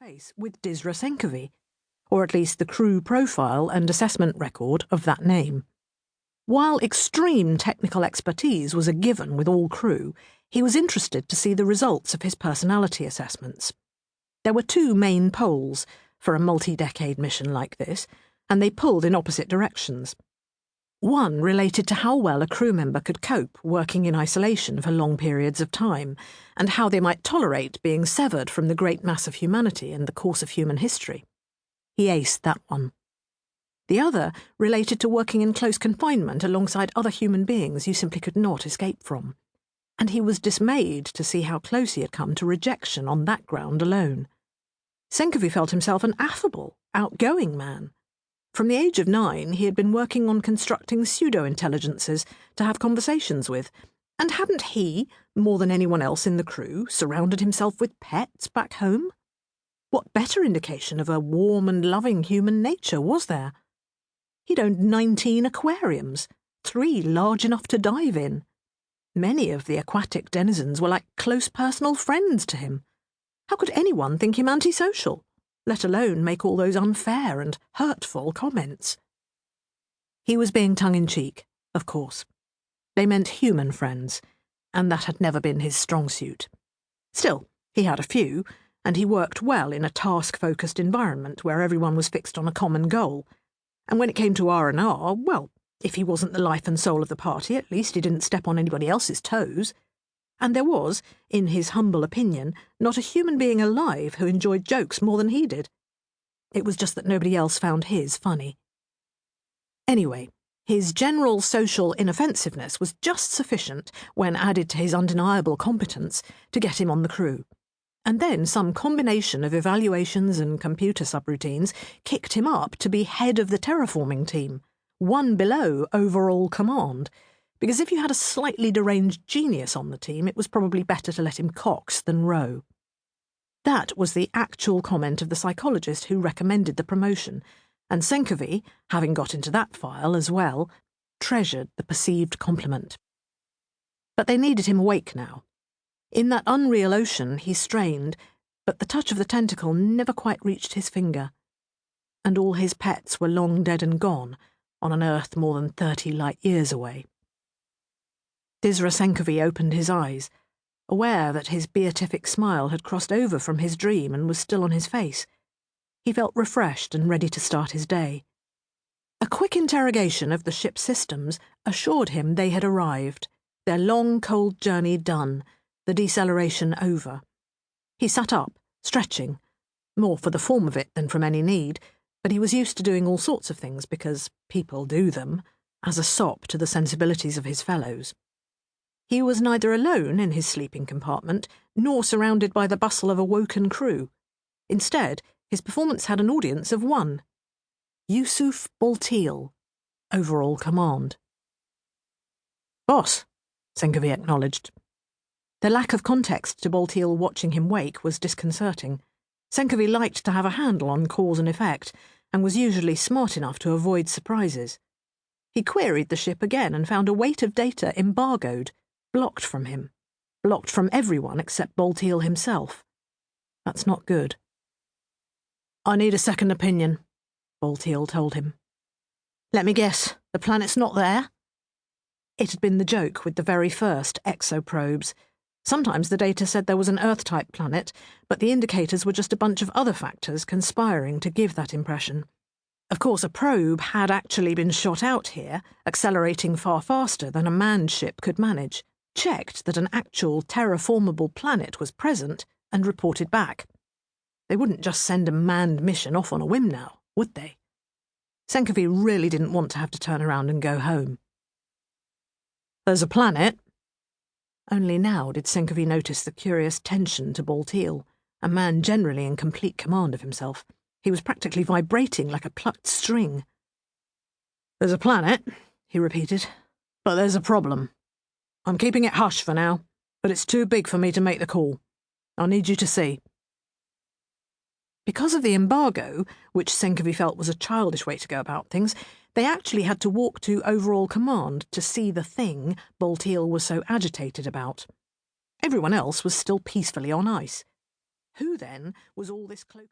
face with Disra Senkovi, or at least the crew profile and assessment record of that name. While extreme technical expertise was a given with all crew, he was interested to see the results of his personality assessments. There were two main poles for a multi-decade mission like this, and they pulled in opposite directions. One related to how well a crew member could cope working in isolation for long periods of time, and how they might tolerate being severed from the great mass of humanity and the course of human history. He aced that one. The other related to working in close confinement alongside other human beings you simply could not escape from, and he was dismayed to see how close he had come to rejection on that ground alone. Senkovi felt himself an affable, outgoing man. From the age of 9, he had been working on constructing pseudo-intelligences to have conversations with, and hadn't he, more than anyone else in the crew, surrounded himself with pets back home? What better indication of a warm and loving human nature was there? He'd owned 19 aquariums, 3 large enough to dive in. Many of the aquatic denizens were like close personal friends to him. How could anyone think him antisocial, let alone make all those unfair and hurtful comments? He was being tongue-in-cheek, of course. They meant human friends, and that had never been his strong suit. Still, he had a few, and he worked well in a task-focused environment where everyone was fixed on a common goal. And when it came to R&R, well, if he wasn't the life and soul of the party, at least he didn't step on anybody else's toes. And there was, in his humble opinion, not a human being alive who enjoyed jokes more than he did. It was just that nobody else found his funny. Anyway, his general social inoffensiveness was just sufficient, when added to his undeniable competence, to get him on the crew. And then some combination of evaluations and computer subroutines kicked him up to be head of the terraforming team, one below overall command, because if you had a slightly deranged genius on the team, it was probably better to let him cox than row. That was the actual comment of the psychologist who recommended the promotion, and Senkovi, having got into that file as well, treasured the perceived compliment. But they needed him awake now. In that unreal ocean he strained, but the touch of the tentacle never quite reached his finger, and all his pets were long dead and gone, on an Earth more than 30 light-years away. Disra Senkovi opened his eyes, aware that his beatific smile had crossed over from his dream and was still on his face. He felt refreshed and ready to start his day. A quick interrogation of the ship's systems assured him they had arrived, their long, cold journey done, the deceleration over. He sat up, stretching, more for the form of it than from any need, but he was used to doing all sorts of things because people do them, as a sop to the sensibilities of his fellows. He was neither alone in his sleeping compartment, nor surrounded by the bustle of a woken crew. Instead, his performance had an audience of one. Yusuf Baltil, overall command. "Boss," Senkovi acknowledged. The lack of context to Baltil watching him wake was disconcerting. Senkovi liked to have a handle on cause and effect, and was usually smart enough to avoid surprises. He queried the ship again and found a weight of data embargoed, blocked from him, blocked from everyone except Baltil himself. That's not good. "I need a second opinion," Baltil told him. "Let me guess, the planet's not there?" It had been the joke with the very first exoprobes. Sometimes the data said there was an Earth-type planet, but the indicators were just a bunch of other factors conspiring to give that impression. Of course, a probe had actually been shot out here, accelerating far faster than a manned ship could manage, checked that an actual terraformable planet was present, and reported back. They wouldn't just send a manned mission off on a whim now, would they? Senkovi really didn't want to have to turn around and go home. "There's a planet." Only now did Senkovi notice the curious tension to Baltil, a man generally in complete command of himself. He was practically vibrating like a plucked string. "There's a planet," he repeated, "but there's a problem. I'm keeping it hush for now, but it's too big for me to make the call. I'll need you to see." Because of the embargo, which Senkovi felt was a childish way to go about things, they actually had to walk to overall command to see the thing Baltil was so agitated about. Everyone else was still peacefully on ice. Who, then, was all this cloak?